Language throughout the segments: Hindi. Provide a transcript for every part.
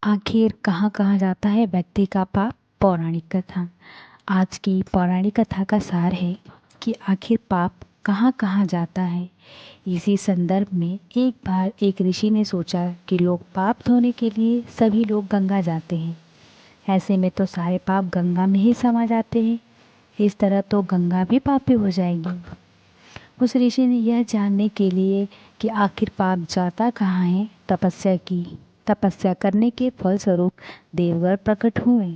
आखिर कहाँ कहाँ जाता है व्यक्ति का पाप। पौराणिक कथा। आज की पौराणिक कथा का सार है कि आखिर पाप कहाँ कहाँ जाता है। इसी संदर्भ में एक बार एक ऋषि ने सोचा कि लोग पाप धोने के लिए सभी लोग गंगा जाते हैं, ऐसे में तो सारे पाप गंगा में ही समा जाते हैं, इस तरह तो गंगा भी पापी हो जाएगी। उस ऋषि ने यह जानने के लिए कि आखिर पाप जाता कहाँ है तपस्या की। तपस्या करने के फलस्वरूप देवगण प्रकट हुए।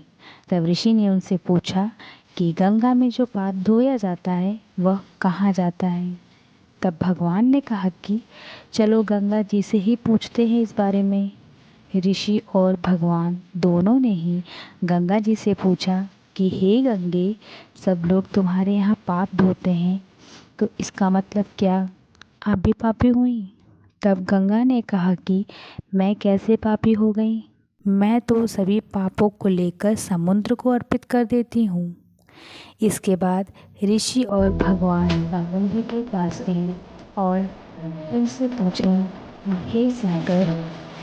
तब ऋषि ने उनसे पूछा कि गंगा में जो पाप धोया जाता है वह कहाँ जाता है। तब भगवान ने कहा कि चलो गंगा जी से ही पूछते हैं इस बारे में। ऋषि और भगवान दोनों ने ही गंगा जी से पूछा कि हे गंगे, सब लोग तुम्हारे यहाँ पाप धोते हैं, तो इसका मतलब क्या आप भी पापी हुई। तब गंगा ने कहा कि मैं कैसे पापी हो गई, मैं तो सभी पापों को लेकर समुद्र को अर्पित कर देती हूँ। इसके बाद ऋषि और भगवान गंगा जी के पास गए और उनसे पूछा, हे सागर,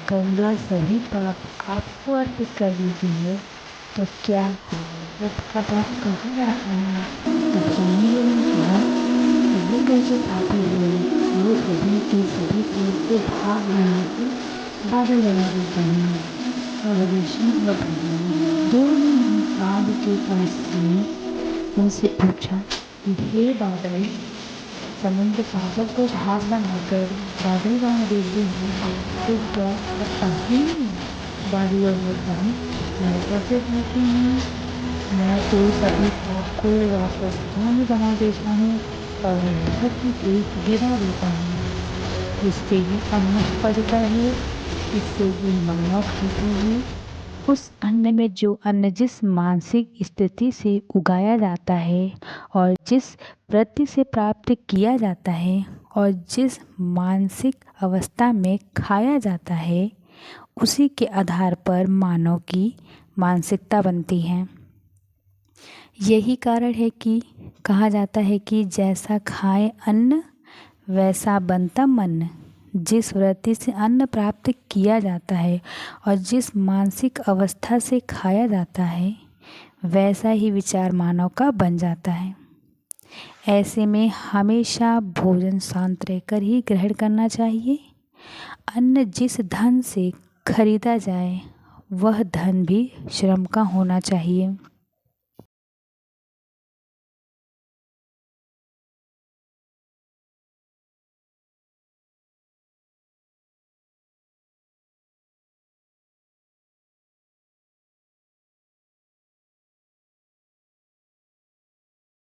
गंगा सभी पाप आपको अर्पित कर देती है, तो क्या उसका पाप कहाँ जाता है। तब गंगा ने कहा, वो कैसे पापी हुए, वो सभी के सभी के भाग लेने से बादल बना देते हैं। और ऋषि और भगवान दोनों ही आग के पास गए, उनसे पूछा कि हे बादल, समुद्र सागर को भाग बनाकर बादल बना देते हैं, तो क्या पापी नहीं। बादलों ने कहा, मैं कैसे पापी हूँ, मैं तो सभी पाप को वापस धूल बना देता हूँ और धरती पे गिरा देता हूँ। इससे भी अन्न पड़ता है, इससे भी मानव होते हैं। उस अन्न में जो अन्न जिस मानसिक स्थिति से उगाया जाता है और जिस वृत्ति से प्राप्त किया जाता है और जिस मानसिक अवस्था में खाया जाता है, उसी के आधार पर मानव की मानसिकता बनती है। यही कारण है कि कहा जाता है कि जैसा खाए अन्न वैसा बनता मन। जिस वृत्ति से अन्न प्राप्त किया जाता है और जिस मानसिक अवस्था से खाया जाता है, वैसा ही विचार मानव का बन जाता है। ऐसे में हमेशा भोजन शांत रहकर ही ग्रहण करना चाहिए। अन्न जिस धन से खरीदा जाए वह धन भी श्रम का होना चाहिए।